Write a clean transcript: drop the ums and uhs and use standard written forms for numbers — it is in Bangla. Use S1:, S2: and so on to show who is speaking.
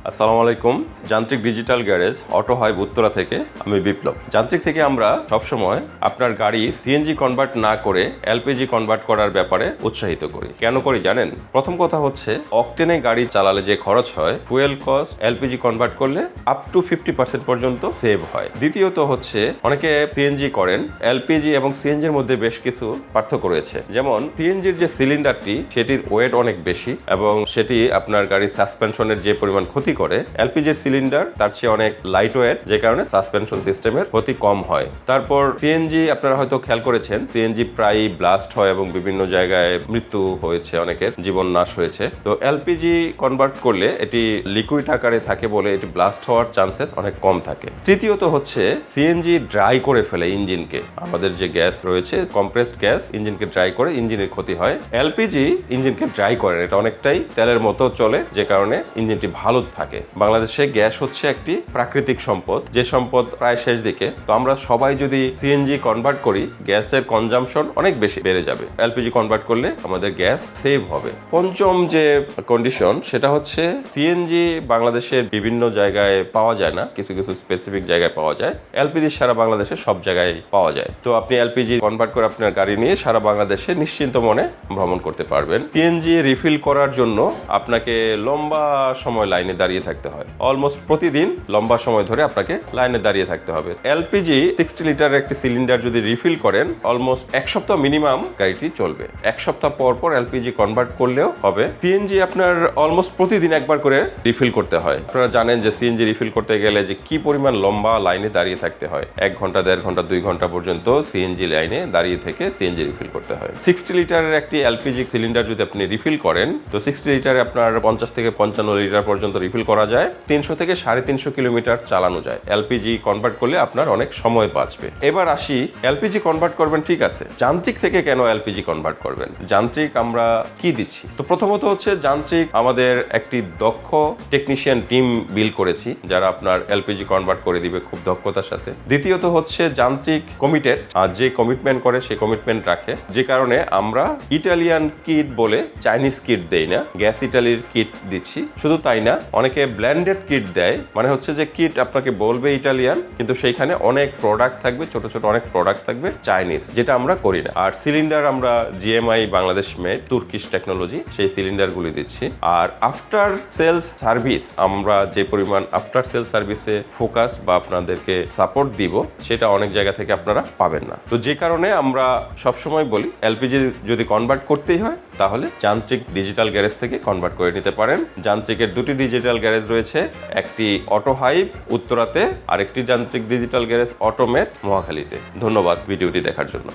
S1: আসসালামু আলাইকুম। যান্ত্রিক ডিজিটাল গ্যারেজ অটো হাইব উত্তরা থেকে আমি বিপ্লব। যান্ত্রিক থেকে আমরা সবসময় আপনার গাড়ি সিএনজি কনভার্ট না করে এলপিজি কনভার্ট করার ব্যাপারে উৎসাহিত করি। কেন করি জানেন? প্রথম কথা হচ্ছে অকটেনে গাড়ি চালালে যে খরচ হয়, ফুয়েল কস্ট এলপিজি কনভার্ট করলে আপ টু 50% পর্যন্ত সেভ হয়। দ্বিতীয়ত হচ্ছে অনেকে সিএনজি করেন, এলপিজি এবং সিএনজির মধ্যে বেশ কিছু পার্থক্য রয়েছে। যেমন সিএনজির যে সিলিন্ডারটি সেটির ওয়েট অনেক বেশি এবং সেটি আপনার গাড়ির সাসপেনশনের যে পরিমাণ ক্ষতি করে, এলপিজির সিলিন্ডার তার চেয়ে অনেক লাইট ওয়েট, যে কারণে সাসপেনশন সিস্টেমের ক্ষতি কম হয়। তারপর সিএনজি আপনারা হয়তো খেয়াল করেছেন, সিএনজি প্রায়ই ব্লাস্ট হয় এবং বিভিন্ন জায়গায় মৃত্যু হয়েছে, অনেকের জীবন নাশ হয়েছে। তো এলপিজি কনভার্ট করলে এটি লিকুইড আকারে থাকে বলে এটি ব্লাস্ট হওয়ার চান্সেস অনেক কম থাকে। তৃতীয়ত হচ্ছে সিএনজি ড্রাই করে ফেলে ইঞ্জিনকে। আমাদের যে গ্যাস রয়েছে, কম্প্রেসড গ্যাস ইঞ্জিনকে ড্রাই করে ইঞ্জিনের ক্ষতি হয়। এলপিজি ইঞ্জিনকে ড্রাই করে, এটা অনেকটাই তেলের মতো চলে, যে কারণে ইঞ্জিনটি ভালো থাকে। বাংলাদেশে গ্যাস হচ্ছে একটি প্রাকৃতিক সম্পদ, যে সম্পদ প্রায় শেষ দিকে। তো আমরা সবাই যদি সিএনজি কনভার্ট করি, গ্যাসের কনজাম্পশন অনেক বেশি বেড়ে যাবে। এলপিজি কনভার্ট করলে আমাদের গ্যাস সেভ হবে। পঞ্চম যে কন্ডিশন সেটা হচ্ছে সিএনজি বাংলাদেশের বিভিন্ন জায়গায় পাওয়া যায় না, কিছু কিছু স্পেসিফিক জায়গায় পাওয়া যায়। এলপিজি সারা বাংলাদেশে সব জায়গায় পাওয়া যায়। তো আপনি এলপিজি কনভার্ট করে আপনার গাড়ি নিয়ে সারা বাংলাদেশে নিশ্চিন্ত মনে ভ্রমণ করতে পারবেন। সিএনজি রিফিল করার জন্য আপনাকে লম্বা সময় লাইনে দাঁড়িয়ে থাকতে হয়। অলমোস্ট প্রতিদিন লম্বা সময় ধরে আপনাকে লাইনে দাঁড়িয়ে থাকতে হবে। এলপিজি 60 লিটারের একটি সিলিন্ডার যদি রিফিল করেন, অলমোস্ট এক সপ্তাহ মিনিমাম গাড়িটি চলবে। এক সপ্তাহ পর পর এলপিজি কনভার্ট করলেও হবে। সিএনজি আপনার অলমোস্ট প্রতিদিন একবার করে রিফিল করতে হয়। আপনারা জানেন যে সিএনজি রিফিল করতে গেলে যে কি পরিমাণ লম্বা লাইনে দাঁড়িয়ে থাকতে হয়। 1 ঘন্টা, 1.5 ঘন্টা, 2 ঘন্টা পর্যন্ত সিএনজি লাইনে দাঁড়িয়ে থেকে সিএনজি রিফিল করতে হয়। 60 লিটারের একটি এলপিজি সিলিন্ডার যদি আপনি রিফিল করেন, তো 60 লিটারে আপনার 50 থেকে 55 লিটার পর্যন্ত রিফিল করা যায়। 300 থেকে 350 কিলোমিটার চালানো যায়। এলপিজি কনভার্ট করলে আপনার অনেক সময় বাঁচবে। এবার আসি, এলপিজি কনভার্ট করবেন ঠিক আছে, যান্ত্রিক থেকে কেন এলপিজি কনভার্ট করবেন? যান্ত্রিক আমরা কি দিচ্ছি? তো প্রথমত হচ্ছে যান্ত্রিক আমাদের একটি দক্ষ টেকনিশিয়ান টিম বিল করেছি, যারা আপনার এলপিজি কনভার্ট করে দিবে খুব দক্ষতার সাথে। দ্বিতীয়ত হচ্ছে যান্ত্রিক কমিটেড, আর যে কমিটমেন্ট করে সে কমিটমেন্ট রাখে, যে কারণে আমরা ইটালিয়ান কিট বলে চাইনিজ কিট দেই না, গ্যাস ইটালির কিট দিচ্ছি। শুধু তাই না, অনেকে ব্ল্যান্ডেড কিট দেয়, মানে হচ্ছে যে কিট আপনাকে বলবে ইটালিয়ান, কিন্তু সেইখানে অনেক প্রোডাক্ট থাকবে, ছোট ছোট অনেক প্রোডাক্ট থাকবে চাইনিজ, যেটা আমরা করি না। আর সিলিন্ডার আমরা GMI Bangladesh made Turkish technology সেই সিলিন্ডারগুলি দিচ্ছি। আর আফটার সেলস সার্ভিস আমরা যে পরিমাণ আফটার সেলস সার্ভিসে ফোকাস বা আপনাদেরকে সাপোর্ট দিব, সেটা অনেক জায়গা থেকে আপনারা পাবেন না। তো যে কারণে আমরা সবসময় বলি, এলপিজি যদি কনভার্ট করতেই হয় তাহলে যান্ত্রিক ডিজিটাল গ্যারেজ থেকে কনভার্ট করে নিতে পারেন। যান্ত্রিকের 2টি ডিজিটাল গ্যারেজ রয়েছে, একটি অটো হাইব উত্তরাতে, আর একটি যান্ত্রিক ডিজিটাল গ্যারেজ অটোমেট মহাখালীতে। ধন্যবাদ ভিডিওটি দেখার জন্য।